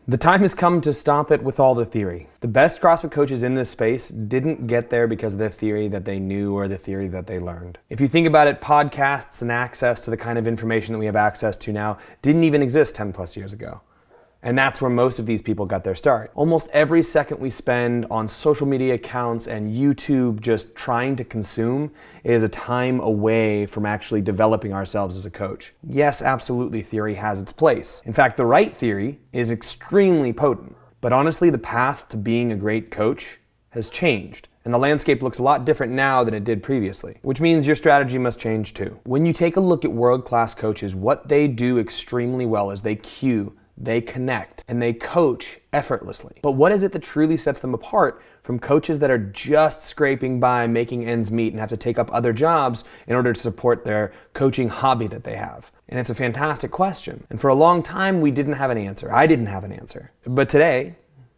The time has come to stop it with all the theory. The best CrossFit coaches in this space didn't get there because of the theory that they knew or the theory that they learned. If you think about it, podcasts and access to the kind of information that we have access to now didn't even exist 10 plus years ago. And that's where most of these people got their start. Almost every second we spend on social media accounts and YouTube just trying to consume is a time away from actually developing ourselves as a coach. Yes, absolutely, theory has its place. In fact, the right theory is extremely potent. But honestly, the path to being a great coach has changed. And the landscape looks a lot different now than it did previously, which means your strategy must change too. When you take a look at world-class coaches, what they do extremely well is they cue, they connect, and they coach effortlessly. But what is it that truly sets them apart from coaches that are just scraping by, making ends meet, and have to take up other jobs in order to support their coaching hobby that they have? And it's a fantastic question. And for a long time, we didn't have an answer. I didn't have an answer. But today,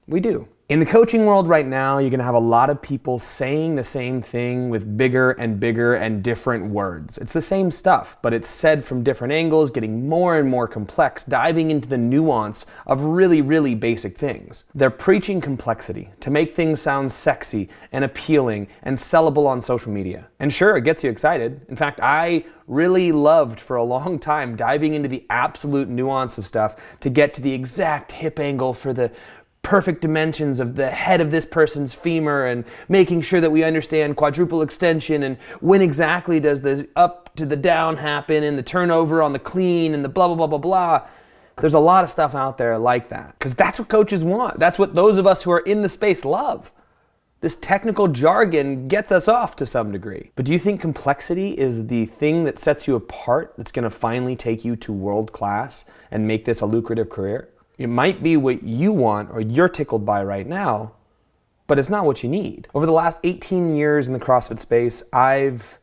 we do. In the coaching world right now, you're gonna have a lot of people saying the same thing with bigger and different words. It's the same stuff, but it's said from different angles, getting more and more complex, diving into the nuance of really basic things. They're preaching complexity to make things sound sexy and appealing and sellable on social media. And sure, it gets you excited. In fact, I really loved for a long time diving into the absolute nuance of stuff to get to the exact hip angle for the perfect dimensions of the head of this person's femur and making sure that we understand quadruple extension and when exactly does the up to the down happen and the turnover on the clean and the blah, blah, blah, blah, blah. There's a lot of stuff out there like that because that's what coaches want. That's what those of us who are in the space love. This technical jargon gets us off to some degree. But do you think complexity is the thing that sets you apart that's gonna finally take you to world class and make this a lucrative career? It might be what you want or you're tickled by right now, but it's not what you need. Over the last 18 years in the CrossFit space, I've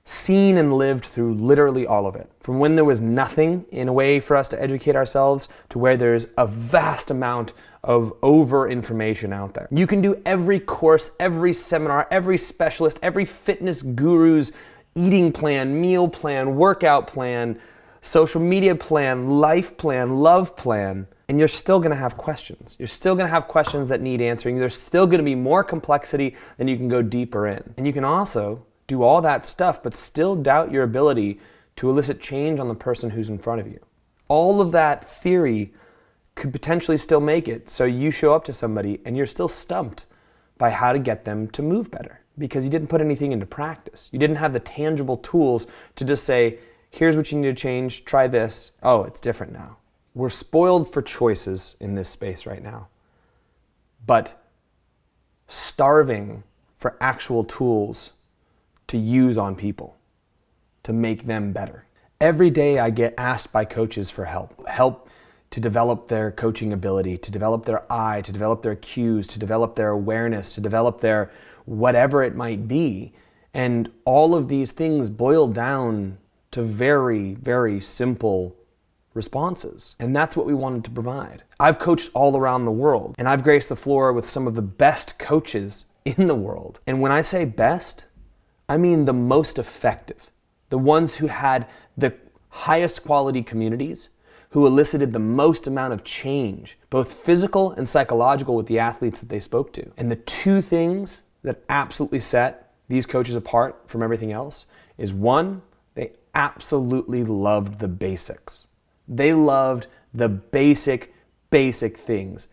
seen and lived through literally all of it. From when there was nothing in a way for us to educate ourselves to where there's a vast amount of over information out there. You can do every course, every seminar, every specialist, every fitness guru's eating plan, meal plan, workout plan, social media plan, life plan, love plan, and you're still gonna have questions. You're still gonna have questions that need answering. There's still gonna be more complexity than you can go deeper in. And you can also do all that stuff, but still doubt your ability to elicit change on the person who's in front of you. All of that theory could potentially still make it so you show up to somebody and you're still stumped by how to get them to move better because you didn't put anything into practice. You didn't have the tangible tools to just say, here's what you need to change, try this. Oh, it's different now. We're spoiled for choices in this space right now, but starving for actual tools to use on people, to make them better. Every day I get asked by coaches for help to develop their coaching ability, to develop their eye, to develop their cues, to develop their awareness, to develop their whatever it might be. And all of these things boil down to very simple responses. And that's what we wanted to provide. I've coached all around the world and I've graced the floor with some of the best coaches in the world. And when I say best, I mean the most effective, the ones who had the highest quality communities, who elicited the most amount of change, both physical and psychological with the athletes that they spoke to. And the two things that absolutely set these coaches apart from everything else is one, they absolutely loved the basics. They loved the basic things,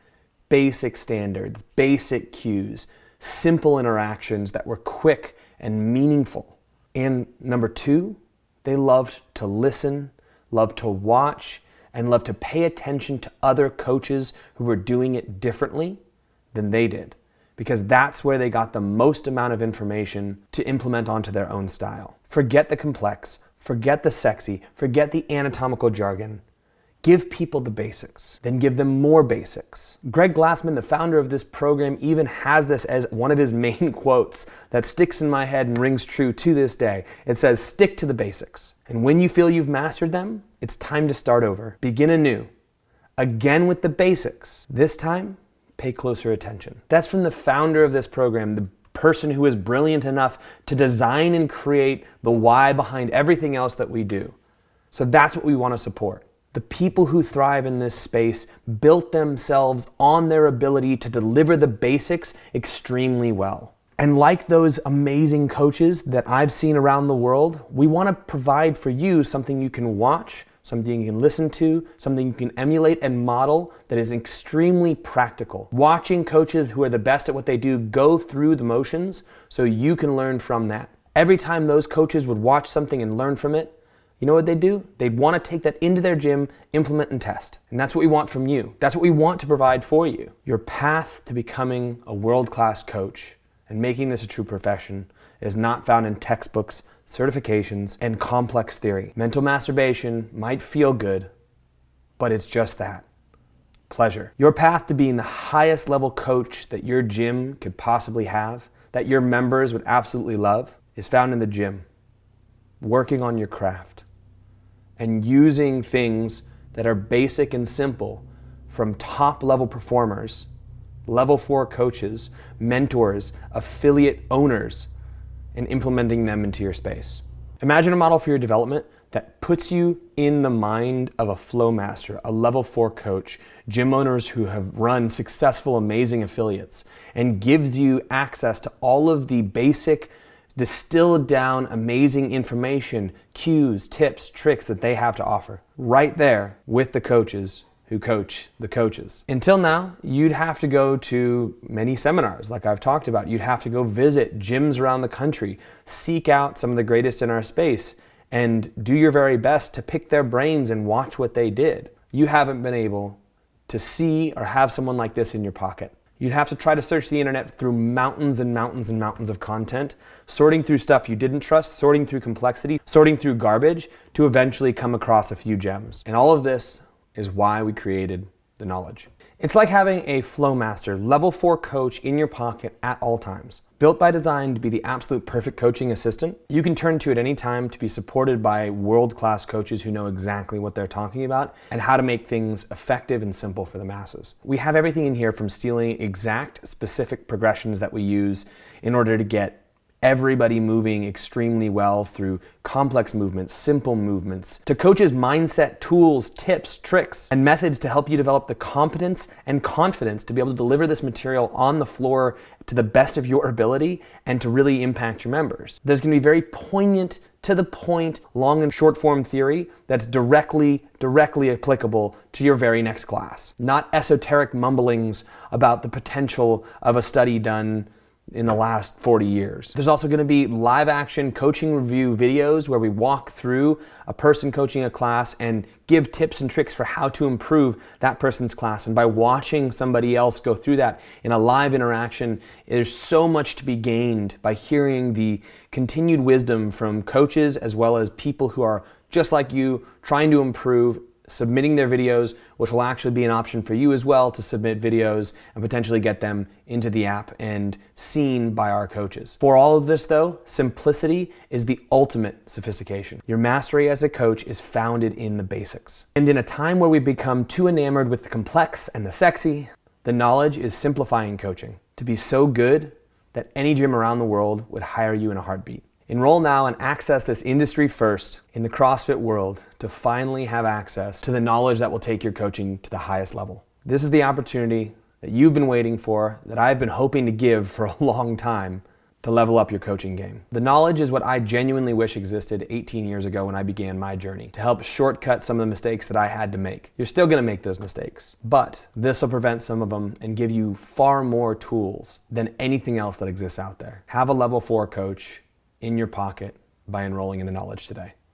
basic standards, basic cues, simple interactions that were quick and meaningful. And number two, they loved to listen, loved to watch, and loved to pay attention to other coaches who were doing it differently than they did, because that's where they got the most amount of information to implement onto their own style. Forget the complex, forget the sexy, forget the anatomical jargon. Give people the basics, then give them more basics. Greg Glassman, the founder of this program, even has this as one of his main quotes that sticks in my head and rings true to this day. It says, stick to the basics. And when you feel you've mastered them, it's time to start over. Begin anew. Again with the basics. This time, pay closer attention. That's from the founder of this program, the person who is brilliant enough to design and create the why behind everything else that we do. So that's what we want to support. The people who thrive in this space built themselves on their ability to deliver the basics extremely well. And like those amazing coaches that I've seen around the world, we want to provide for you something you can watch, something you can listen to, something you can emulate and model that is extremely practical. Watching coaches who are the best at what they do go through the motions so you can learn from that. Every time those coaches would watch something and learn from it, you know what they'd do? They'd want to take that into their gym, implement and test. And that's what we want from you. That's what we want to provide for you. Your path to becoming a world-class coach and making this a true profession is not found in textbooks, certifications, and complex theory. Mental masturbation might feel good, but it's just that. Pleasure. Your path to being the highest level coach that your gym could possibly have, that your members would absolutely love, is found in the gym. Working on your craft and using things that are basic and simple from top level performers, level 4 coaches, mentors, affiliate owners, and implementing them into your space. Imagine a model for your development that puts you in the mind of a flow master, a level 4 coach, gym owners who have run successful, amazing affiliates, and gives you access to all of the basic, distilled down, amazing information, cues, tips, tricks that they have to offer right there with the coaches who coach the coaches. Until now, you'd have to go to many seminars like I've talked about. You'd have to go visit gyms around the country, seek out some of the greatest in our space, and do your very best to pick their brains and watch what they did. You haven't been able to see or have someone like this in your pocket. You'd have to try to search the internet through mountains and mountains and mountains of content, sorting through stuff you didn't trust, sorting through complexity, sorting through garbage to eventually come across a few gems. And all of this is why we created the knowledge. It's like having a flow master, level 4 coach in your pocket at all times. Built by design to be the absolute perfect coaching assistant, you can turn to at any time to be supported by world-class coaches who know exactly what they're talking about and how to make things effective and simple for the masses. We have everything in here from stealing exact, specific progressions that we use in order to get everybody moving extremely well through complex movements, simple movements, to coaches' mindset, tools, tips, tricks, and methods to help you develop the competence and confidence to be able to deliver this material on the floor to the best of your ability and to really impact your members. There's going to be very poignant, to the point, long and short form theory that's directly applicable to your very next class. Not esoteric mumblings about the potential of a study done in the last 40 years. There's also going to be live action coaching review videos where we walk through a person coaching a class and give tips and tricks for how to improve that person's class. And by watching somebody else go through that in a live interaction, there's so much to be gained by hearing the continued wisdom from coaches as well as people who are just like you, trying to improve, submitting their videos, which will actually be an option for you as well to submit videos and potentially get them into the app and seen by our coaches. For all of this though, simplicity is the ultimate sophistication. Your mastery as a coach is founded in the basics. And in a time where we've become too enamored with the complex and the sexy, the knowledge is simplifying coaching to be so good that any gym around the world would hire you in a heartbeat. Enroll now and access this industry first in the CrossFit world to finally have access to the knowledge that will take your coaching to the highest level. This is the opportunity that you've been waiting for, that I've been hoping to give for a long time, to level up your coaching game. The knowledge is what I genuinely wish existed 18 years ago when I began my journey, to help shortcut some of the mistakes that I had to make. You're still gonna make those mistakes, but this will prevent some of them and give you far more tools than anything else that exists out there. Have a level 4 coach in your pocket by enrolling in the knowledge today.